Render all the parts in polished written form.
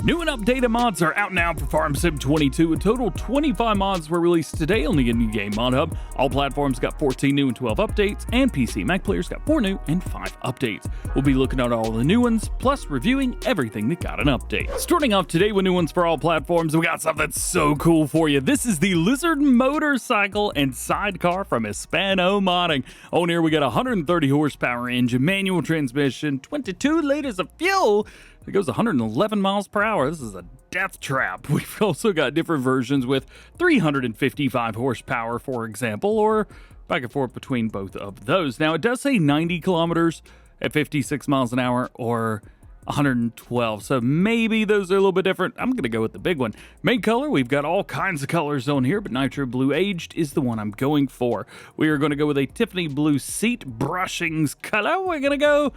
New and updated mods are out now for Farm Sim 22. A total 25 mods were released today on the Indie Game Mod Hub. All platforms got 14 new and 12 updates, and PC Mac players got 4 new and 5 updates. We'll be looking at all the new ones, plus reviewing everything that got an update. Starting off today with new ones for all platforms, we got something so cool for you. This is the Lizard motorcycle and sidecar from Hispano Modding. On here we got 130 horsepower engine, manual transmission, 22 liters of fuel. It goes 111 miles per hour. This is a death trap. We've also got different versions with 355 horsepower, for example, or back and forth between both of those. Now, it does say 90 kilometers at 56 miles an hour or 112, so maybe those are a little bit different. I'm going to go with the big one. Main color, we've got all kinds of colors on here, but Nitro Blue Aged is the one I'm going for. We are going to go with a Tiffany Blue seat brushings color. We're going to go,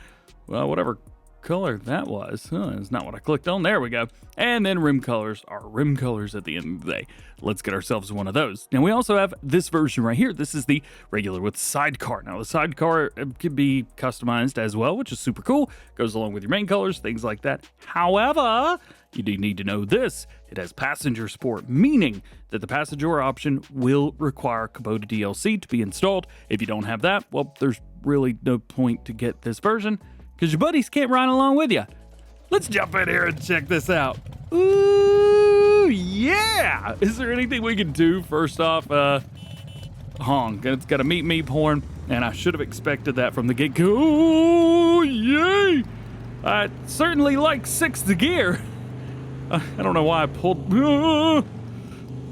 well, whatever color that was. It's not what I clicked on. There we go. And then rim colors are rim colors at the end of the day. Let's get ourselves one of those. Now we also have this version right here. This is the regular with sidecar. Now the sidecar can be customized as well, which is super cool. Goes along with your main colors, things like that. However, you do need to know this. It has passenger support, meaning that the passenger option will require Kubota DLC to be installed. If you don't have that, well, there's really no point to get this version, because your buddies can't ride along with you. Let's jump in here and check this out. Ooh, yeah! Is there anything we can do? First off, honk. It's got a meep horn, and I should have expected that from the get-go. Ooh, yay! I certainly like sixth gear. I don't know why I pulled.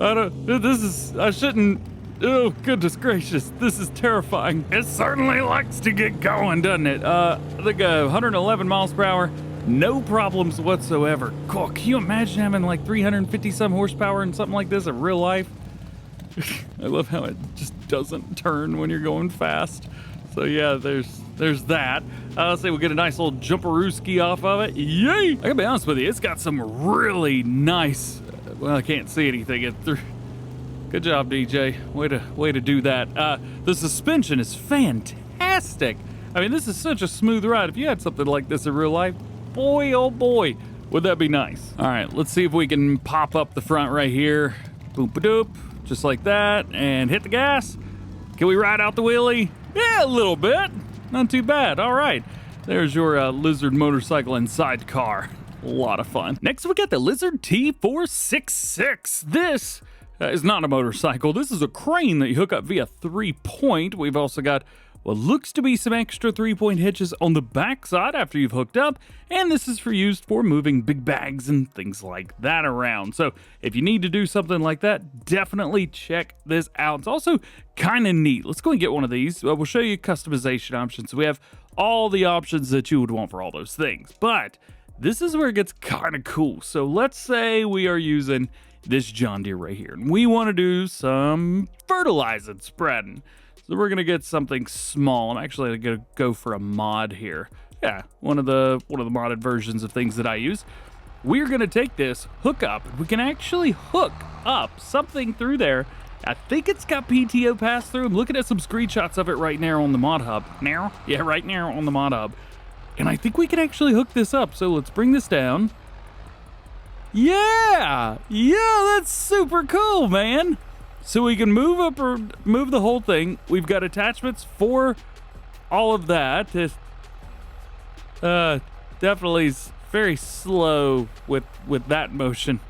I shouldn't. Oh, goodness gracious, this is terrifying. It certainly likes to get going, doesn't it? I think 111 miles per hour, no problems whatsoever. Cool. Can you imagine having like 350 some horsepower and something like this in real life? I love how it just doesn't turn when you're going fast. So yeah, there's that. Let's say we'll get a nice little jumperooski off of it. Yay! I gotta be honest with you, it's got some really nice, well, I can't see anything. Good job, DJ. Way to do that. The suspension is fantastic. I mean, this is such a smooth ride. If you had something like this in real life, boy, oh boy, would that be nice. All right, let's see if we can pop up the front right here. Boop-a-doop, just like that, and hit the gas. Can we ride out the wheelie? Yeah, a little bit. Not too bad. All right, there's your Lizard motorcycle and sidecar. A lot of fun. Next, we got the Lizard T466. This is not a motorcycle. This is a crane that you hook up via 3-point. We've also got what looks to be some extra 3-point hitches on the backside after you've hooked up, and this is used for moving big bags and things like that around. So if you need to do something like that, definitely check this out. It's also kind of neat. Let's go and get one of these. We'll show you customization options. So we have all the options that you would want for all those things, but this is where it gets kind of cool. So let's say we are using this John Deere right here, and we want to do some fertilizing spreading. So we're gonna get something small. I'm actually gonna go for a mod here. Yeah, one of the modded versions of things that I use. We're gonna take this, hook up. We can actually hook up something through there. I think it's got PTO pass through. I'm looking at some screenshots of it right now on the mod hub. Right now on the mod hub. And I think we can actually hook this up. So let's bring this down. Yeah, that's super cool, man. So we can move up or move the whole thing. We've got attachments for all of that. It definitely is very slow with that motion,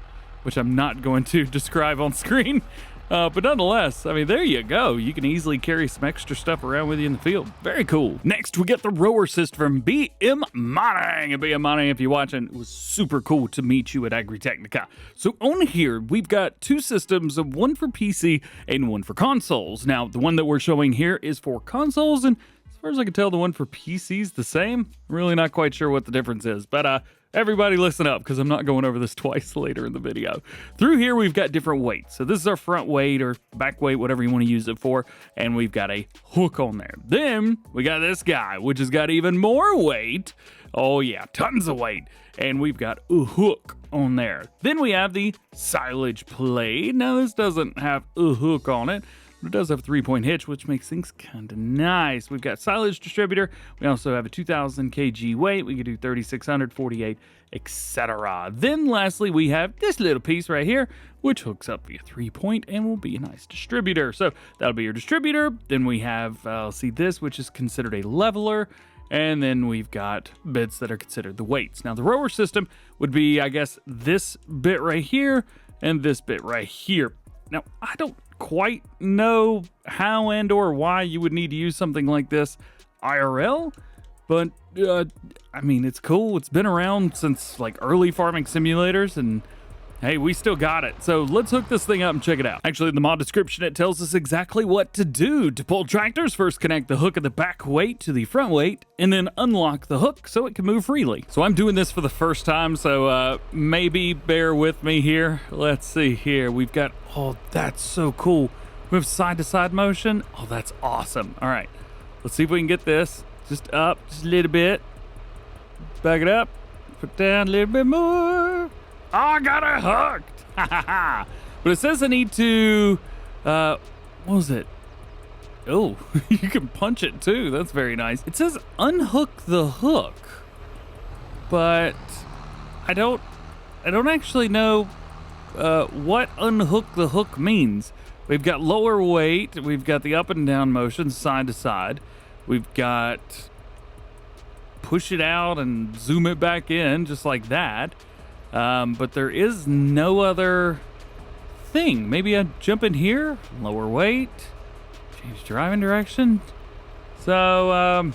which I'm not going to describe on screen. But nonetheless, I mean, there you go. You can easily carry some extra stuff around with you in the field. Very cool. Next, we get the Röwer System from BM Modding. And BM Modding, if you're watching, it was super cool to meet you at Agritechnica. So on here, we've got two systems, one for PC and one for consoles. Now, the one that we're showing here is for consoles, and as far as I can tell, the one for PC is the same. I'm really not quite sure what the difference is, but everybody listen up, because I'm not going over this twice later in the video. Through here, we've got different weights. So this is our front weight or back weight, whatever you want to use it for. And we've got a hook on there. Then we got this guy, which has got even more weight. Oh yeah, tons of weight. And we've got a hook on there. Then we have the silage plate. Now this doesn't have a hook on it. but it does have a 3-point hitch, which makes things kind of nice. We've got silage distributor. We also have a 2,000 kg weight. We can do 3,600, 48, etc. Then lastly, we have this little piece right here, which hooks up via 3-point and will be a nice distributor. So that'll be your distributor. Then we have, see this, which is considered a leveler. And then we've got bits that are considered the weights. Now the Röwer system would be, I guess, this bit right here and this bit right here. Now, I don't quite know how and or why you would need to use something like this IRL, but I mean, it's cool. It's been around since like early farming simulators, and hey, we still got it. So let's hook this thing up and check it out. Actually, in the mod description, it tells us exactly what to do. To pull tractors, first connect the hook of the back weight to the front weight, and then unlock the hook so it can move freely. So I'm doing this for the first time, so maybe bear with me here. Let's see here. We've got, oh, that's so cool. We have side-to-side motion. Oh, that's awesome. All right, let's see if we can get this. Just up, just a little bit. Back it up, put down a little bit more. Oh, I got it hooked! But it says I need to, what was it? Oh, you can punch it too. That's very nice. It says unhook the hook, but I don't actually know what unhook the hook means. We've got lower weight. We've got the up and down motion, side to side. We've got push it out and zoom it back in, just like that. But there is no other thing. Maybe I jump in here, lower weight, change driving direction. So,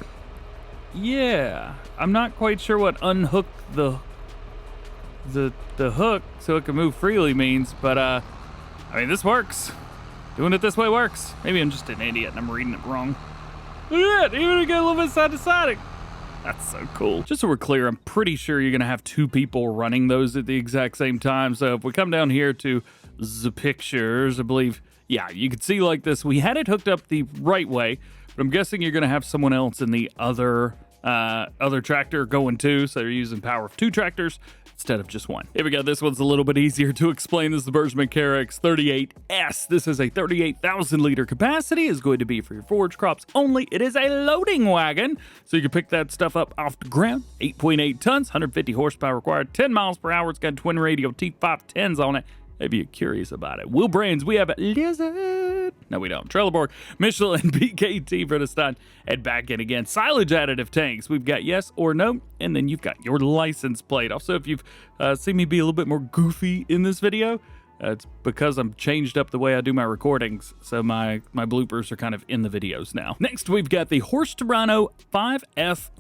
yeah, I'm not quite sure what unhook the hook so it can move freely means, but, I mean, this works. Doing it this way works. Maybe I'm just an idiot and I'm reading it wrong. Look at that, even if you get a little bit side to side. That's so cool. Just so we're clear, I'm pretty sure you're gonna have 2 people running those at the exact same time. So if we come down here to the pictures, I believe, yeah, you can see like this. We had it hooked up the right way, but I'm guessing you're gonna have someone else in the other tractor going too. So you're using power of 2 tractors instead of just 1. Here we go. This one's a little bit easier to explain. This is the Bergmann Carex 38S. This is a 38,000 liter capacity. Is going to be for your forage crops only. It is a loading wagon, so you can pick that stuff up off the ground. 8.8 tons, 150 horsepower required, 10 miles per hour. It's got twin radial T510s on it. Maybe you're curious about it. Wheel brands, we have Lizard. No, we don't. Trelleborg, Michelin, BKT, Bernstein, and back in again. Silage additive tanks. We've got yes or no, and then you've got your license plate. Also, if you've seen me be a little bit more goofy in this video, it's because I'm changed up the way I do my recordings, so my bloopers are kind of in the videos now. Next, we've got the Horsch Terrano 5F.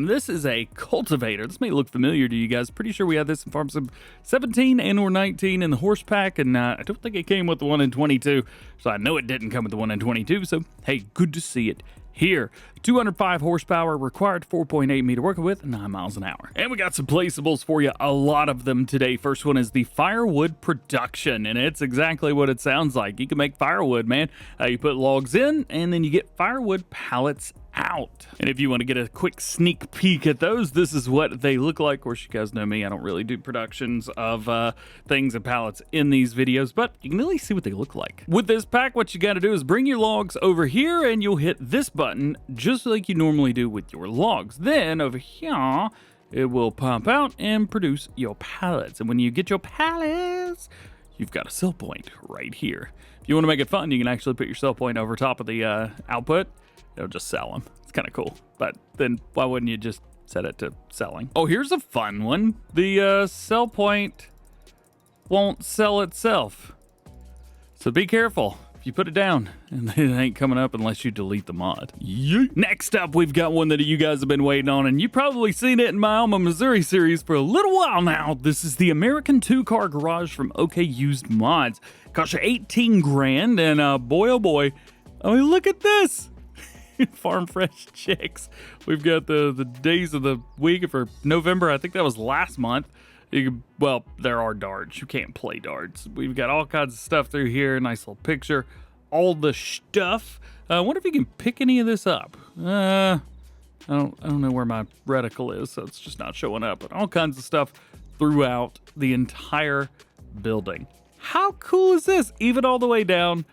This is a cultivator. This may look familiar to you guys. Pretty sure we had this in Farm Sim 17 and or 19 in the horse pack, and I don't think it came with the one in 22, so I know it didn't come with the one in 22, so hey, good to see it here. 205 horsepower, required 4.8 meter working width, 9 miles an hour. And we got some placeables for you, a lot of them today. First one is the Firewood Production, and it's exactly what it sounds like. You can make firewood, man. You put logs in, and then you get firewood pallets out. And if you want to get a quick sneak peek at those, this is what they look like. Of course, you guys know me, I don't really do productions of things and pallets in these videos, but you can really see what they look like. With this pack, what you got to do is bring your logs over here, and you'll hit this button just like you normally do with your logs. Then over here, it will pump out and produce your pallets. And when you get your pallets, you've got a sell point right here. If you want to make it fun, you can actually put your sell point over top of the output. It'll just sell them. It's kind of cool. But then why wouldn't you just set it to selling? Oh, here's a fun one. The sell point won't sell itself. So be careful. If you put it down, and it ain't coming up unless you delete the mod. Yeet. Next up, we've got one that you guys have been waiting on, and you've probably seen it in my Alma, Missouri series for a little while now. This is the American 2-car garage from OK Used Mods. Cost you 18 grand, and boy, oh boy, I mean, look at this. Farm Fresh chicks. We've got the days of the week for November. I think that was last month. Well, there are darts. You can't play darts. We've got all kinds of stuff through here. Nice little picture. All the stuff. I wonder if you can pick any of this up. I don't know where my reticle is, so it's just not showing up. But all kinds of stuff throughout the entire building. How cool is this? Even all the way down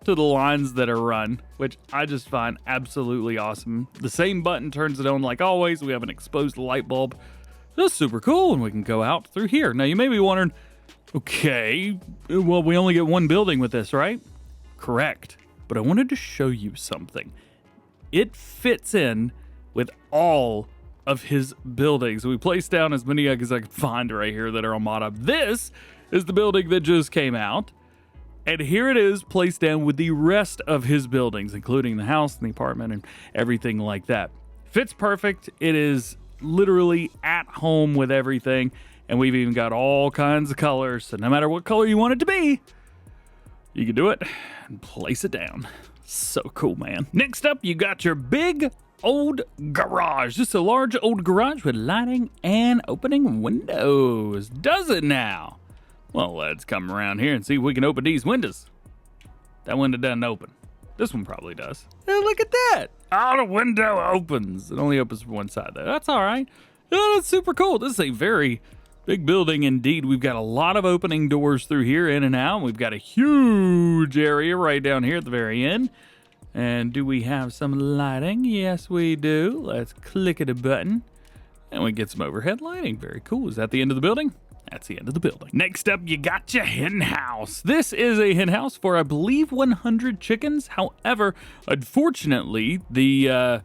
to the lines that are run, which I just find absolutely awesome. The same button turns it on like always. We have an exposed light bulb. That's super cool, and we can go out through here. Now, you may be wondering, okay, well, we only get one building with this, right? Correct. But I wanted to show you something. It fits in with all of his buildings. We placed down as many as I could find right here that are on mod up. This is the building that just came out. And here it is placed down with the rest of his buildings, including the house and the apartment and everything like that. Fits perfect. It is literally at home with everything. And we've even got all kinds of colors. So no matter what color you want it to be, you can do it and place it down. So cool, man. Next up, you got your big old garage. Just a large old garage with lighting and opening windows. Does it now? Well, let's come around here and see if we can open these windows. That window doesn't open. This one probably does. Hey, look at that. Oh, the window opens. It only opens from one side though. That's all right. Oh, that's super cool. This is a very big building indeed. We've got a lot of opening doors through here, in and out. We've got a huge area right down here at the very end. And do we have some lighting? Yes, we do. Let's click at a button. And we get some overhead lighting. Very cool. Is that the end of the building? That's the end of the building. Next up, you got your hen house. This is a hen house for, I believe, 100 chickens. However, unfortunately, the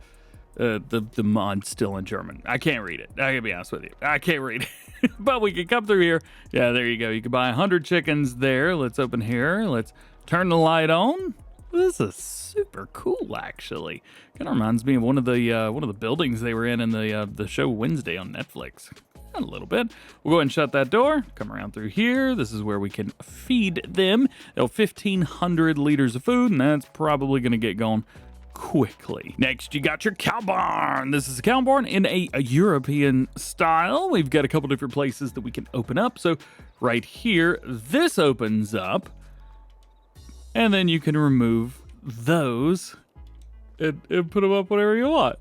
mod's still in German. I can't read it. I gotta be honest with you. I can't read it. But we can come through here. Yeah, there you go. You can buy 100 chickens there. Let's open here. Let's turn the light on. This is super cool, actually. Kind of reminds me of one of the buildings they were in the show Wednesday on Netflix. A little bit. We'll go ahead and shut that door. Come around through here. This is where we can feed them. They'll 1,500 liters of food, and that's probably going to get going quickly. Next, you got your cow barn. This is a cow barn in a European style. We've got a couple different places that we can open up. So right here, this opens up, and then you can remove those and put them up whatever you want.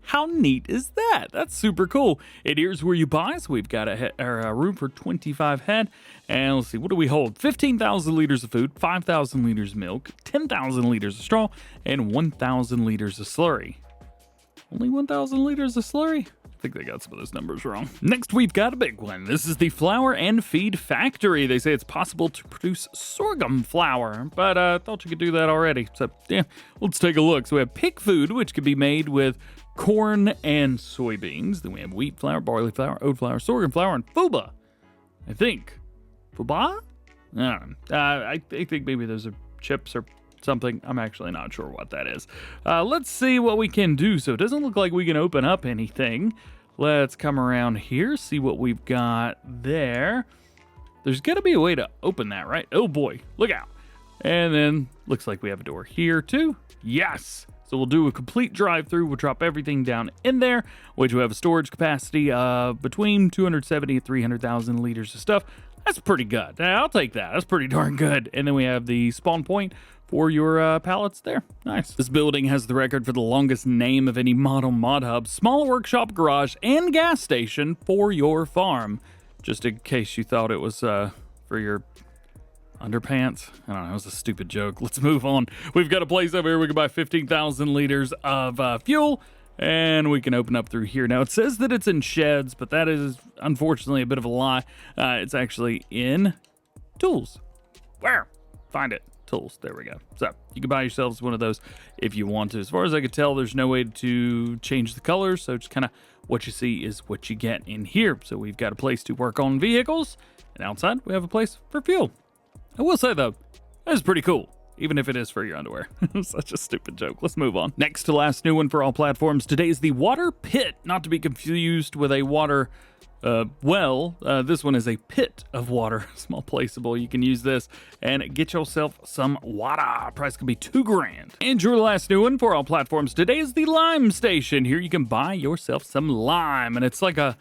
How neat is that? That's super cool. And here's where you buy. So we've got a room for 25 head. And let's see, what do we hold? 15,000 liters of food, 5,000 liters of milk, 10,000 liters of straw, and 1,000 liters of slurry. Only 1,000 liters of slurry? I think they got some of those numbers wrong. Next, we've got a big one. This is the flour and feed factory. They say it's possible to produce sorghum flour, but I thought you could do that already. So, yeah, let's take a look. So we have pig food, which can be made with corn and soybeans. Then we have wheat flour, barley flour, oat flour, sorghum flour, and fuba. I think. Fuba? I think maybe those are chips or something. I'm actually not sure what that is. Let's see what we can do. So it doesn't look like we can open up anything. Let's come around here, see what we've got there. There's got to be a way to open that, right? Oh boy, look out. And then looks like we have a door here too. Yes. So we'll do a complete drive-through. We'll drop everything down in there, which will have a storage capacity of between 270 and 300,000 liters of stuff. That's pretty good. I'll take that. That's pretty darn good. And then we have the spawn point for your pallets there. Nice. This building has the record for the longest name of any model mod hub, small workshop, garage, and gas station for your farm. Just in case you thought it was for your underpants. I don't know, it was a stupid joke. Let's move on. We've got a place over here we can buy 15,000 liters of fuel, and we can open up through here. Now, it says that it's in sheds, but that is unfortunately a bit of a lie. It's actually in tools. Where? Find it. Tools. There we go. So you can buy yourselves one of those if you want to. As far as I could tell, there's no way to change the colors, so just kind of what you see is what you get in here. So we've got a place to work on vehicles, and outside we have a place for fuel. I will say, though, that is pretty cool, even if it is for your underwear. Such a stupid joke. Let's move on. Next to last new one for all platforms today is the water pit, not to be confused with a water well. This one is a pit of water, small placeable. You can use this and get yourself some water. Price can be $2,000. And your last new one for all platforms today is the lime station. Here you can buy yourself some lime, and it's like a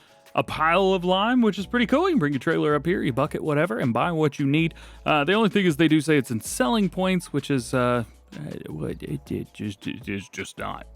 pile of lime, which is pretty cool. You can bring your trailer up here, you bucket whatever, and buy what you need. The only thing is they do say it's in selling points, which is it's just not.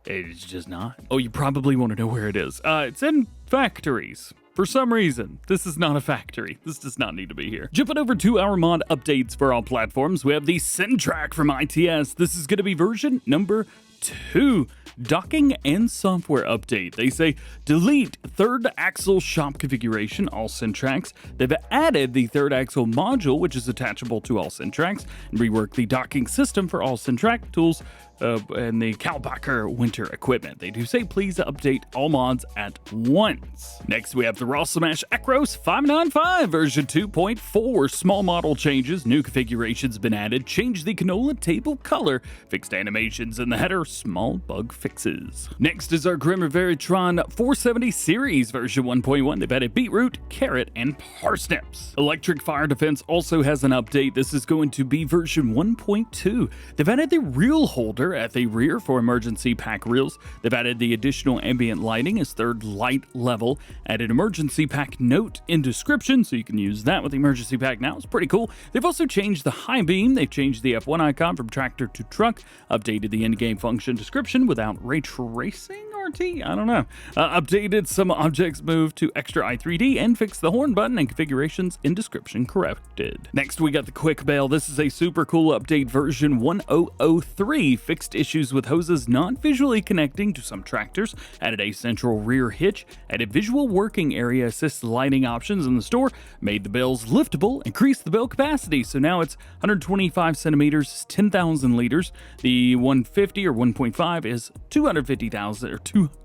It's just not. Oh, you probably want to know where it is. It's in factories. For some reason, this is not a factory. This does not need to be here. Jumping over to our mod updates for all platforms, we have the SYN TRAC from ITS. This is going to be version number 2. Docking and software update. They say delete third axle shop configuration, all SYN TRACs. They've added the third axle module, which is attachable to all SYN TRACs, and rework the docking system for all SYN TRAC tools and the Cowpacker winter equipment. They do say please update all mods at once. Next, we have the Rostselmash Acros 595 version 2.4. Small model changes, new configurations been added, change the canola table color, fixed animations in the header, small bug fixes. Next is our Grimme Varitron 470 series version 1.1. They've added beetroot, carrot, and parsnips. Electric fire defense also has an update. This is going to be version 1.2. They've added the reel holder at the rear for emergency pack reels. They've added the additional ambient lighting as third light level, added emergency pack note in description, so you can use that with the emergency pack now. It's pretty cool. They've also changed the high beam. They've changed the F1 icon from tractor to truck, updated the in-game function description without ray tracing. I don't know. Updated some objects moved to extra i3D and fixed the horn button and configurations in description corrected. Next, we got the QuickBale. This is a super cool update version 1003. Fixed issues with hoses not visually connecting to some tractors, added a central rear hitch, added visual working area assist lighting options in the store, made the bales liftable, increased the bale capacity. So now it's 125 centimeters, 10,000 liters. The 150 or 1.5 is 250,000 or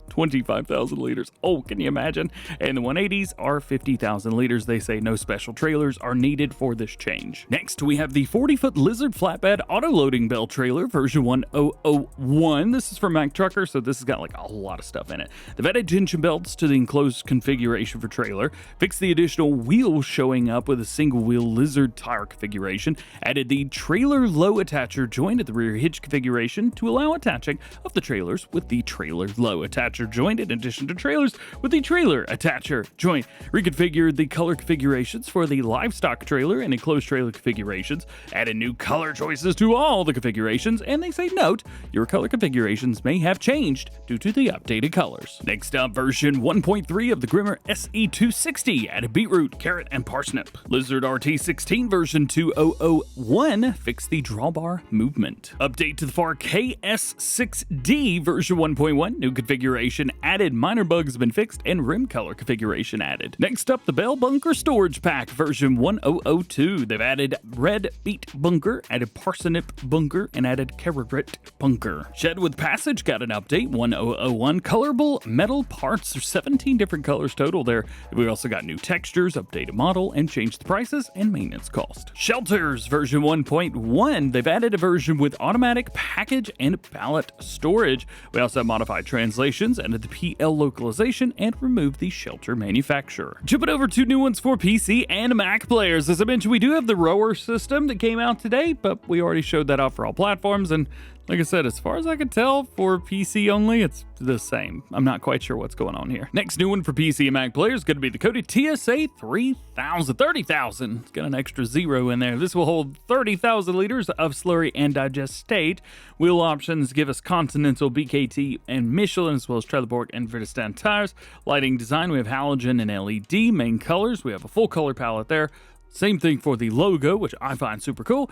25,000 liters. Oh, can you imagine? And the 180s are 50,000 liters. They say no special trailers are needed for this change. Next, we have the 40-foot Lizard flatbed auto-loading bell trailer version 1001. This is for Mack Trucker, so this has got like a lot of stuff in it. They've added tension belts to the enclosed configuration for trailer, fixed the additional wheel showing up with a single wheel Lizard tire configuration, added the trailer low attacher joint at the rear hitch configuration to allow attaching of the trailers with the trailer low attacher joint in addition to trailers with the trailer attacher joint. Reconfigured the color configurations for the livestock trailer and enclosed trailer configurations. Added new color choices to all the configurations, and they say note, your color configurations may have changed due to the updated colors. Next up, version 1.3 of the Grimme SE260. Added beetroot, carrot, and parsnip. Lizard RT16 version 2001 fixed the drawbar movement. Update to the Fahr KS6 D version 1.1. New configuration added, minor bugs have been fixed, and rim color configuration added. Next up, the Bale Bunker Storage Pack version 1002. They've added red beet bunker, added parsnip bunker, and added carrot bunker. Shed with Passage got an update, 1001. Colorable metal parts, there's 17 different colors total there. We also got new textures, updated model, and changed the prices and maintenance cost. Shelters version 1.1. They've added a version with automatic package and pallet storage. We also have modified translations, added the PL localization, and removed the shelter manufacturer. Jumping over to new ones for PC and Mac players. As I mentioned, we do have the Röwer System that came out today, but we already showed that off for all platforms, and like I said, as far as I can tell, for PC only, it's the same. I'm not quite sure what's going on here. Next new one for PC and Mac players is going to be the Kotte TSA 30,000. It's got an extra 0 in there. This will hold 30,000 liters of slurry and digest state. Wheel options give us Continental, BKT, and Michelin, as well as Trelleborg and Vredestein tires. Lighting design, we have halogen and LED. Main colors, we have a full color palette there. Same thing for the logo, which I find super cool.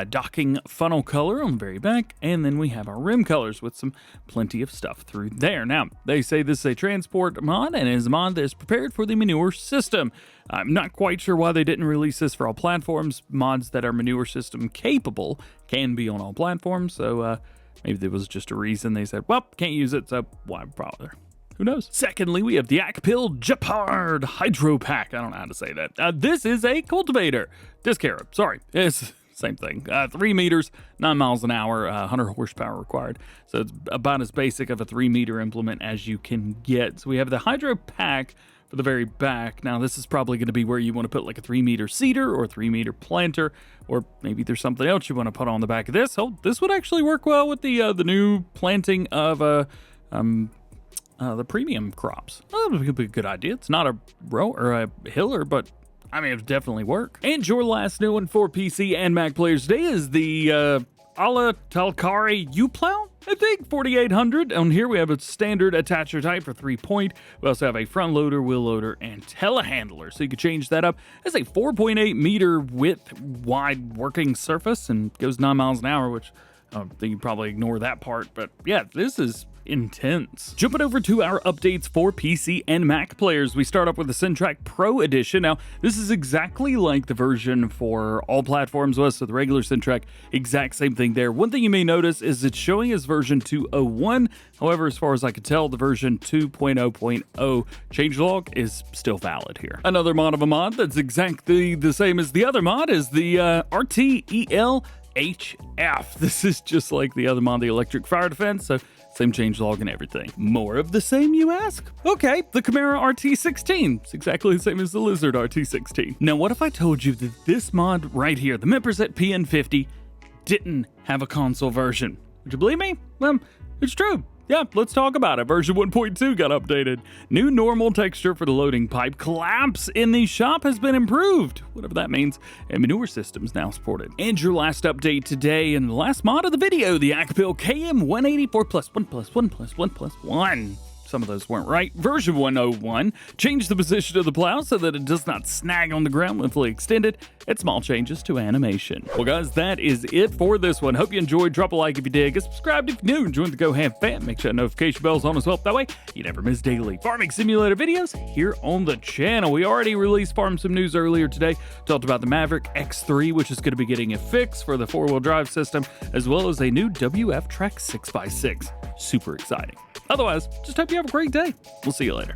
Docking funnel color on the very back, and then we have our rim colors with some plenty of stuff through there. Now, they say this is a transport mod, and it is a mod that is prepared for the manure system. I'm not quite sure why they didn't release this for all platforms. Mods that are manure system capable can be on all platforms, so maybe there was just a reason they said, well, can't use it, so why bother? Who knows? Secondly, we have the Akpil Gepard Hydropack. I don't know how to say that. This is a cultivator. Disc harrow. Sorry. It's same thing. 3 meters, 9 miles an hour, 100 horsepower required. So it's about as basic of a 3-meter implement as you can get. So we have the Hydropack for the very back. Now, this is probably going to be where you want to put like a 3-meter seeder or a 3-meter planter, or maybe there's something else you want to put on the back of this. Oh, this would actually work well with the new planting of the premium crops. Well, that would be a good idea. It's not a row or a hiller, but I mean, it would definitely work. And your last new one for PC and Mac players today is the Ala-Talkkari U-Plow. I think 4800. On here we have a standard attacher type for 3-point. We also have a front loader, wheel loader, and telehandler. So you can change that up. It's a 4.8 meter width wide working surface and goes 9 miles an hour, which I think you probably ignore that part. But yeah, this is intense. Jumping over to our updates for PC and Mac players, we start off with the SYN TRAC Pro Edition. Now, this is exactly like the version for all platforms was, so the regular SYN TRAC, exact same thing there. One thing you may notice is it's showing as version 2.01. However, as far as I can tell, the version 2.0.0 changelog is still valid here. Another mod of a mod that's exactly the same as the other mod is the ELHF. This is just like the other mod, the electric fire defense, so same changelog and everything. More of the same, you ask? Okay, the Camara RT16. It's exactly the same as the Lizard RT16. Now, what if I told you that this mod right here, the Meprozet PN-50, didn't have a console version? Would you believe me? Well, it's true. Yeah, let's talk about it. Version 1.2 got updated. New normal texture for the loading pipe. Collapse in the shop has been improved, whatever that means, and manure systems now supported. And your last update today, and the last mod of the video, the Akpil KM180 4+1+1+1+1. Some of those weren't right. Version 101 changed the position of the plow so that it does not snag on the ground when fully extended, and small changes to animation. Well guys, that is it for this one. Hope you enjoyed. Drop a like if you did. Get subscribed if you're new. Join the DjGoHam fam. Make sure that notification bell's on as well. That way you never miss daily farming simulator videos here on the channel. We already released Farm Sim news earlier today. Talked about the Maverick X3, which is going to be getting a fix for the 4-wheel drive system, as well as a new WF Track 6x6. Super exciting. Otherwise, just hope you have a great day. We'll see you later.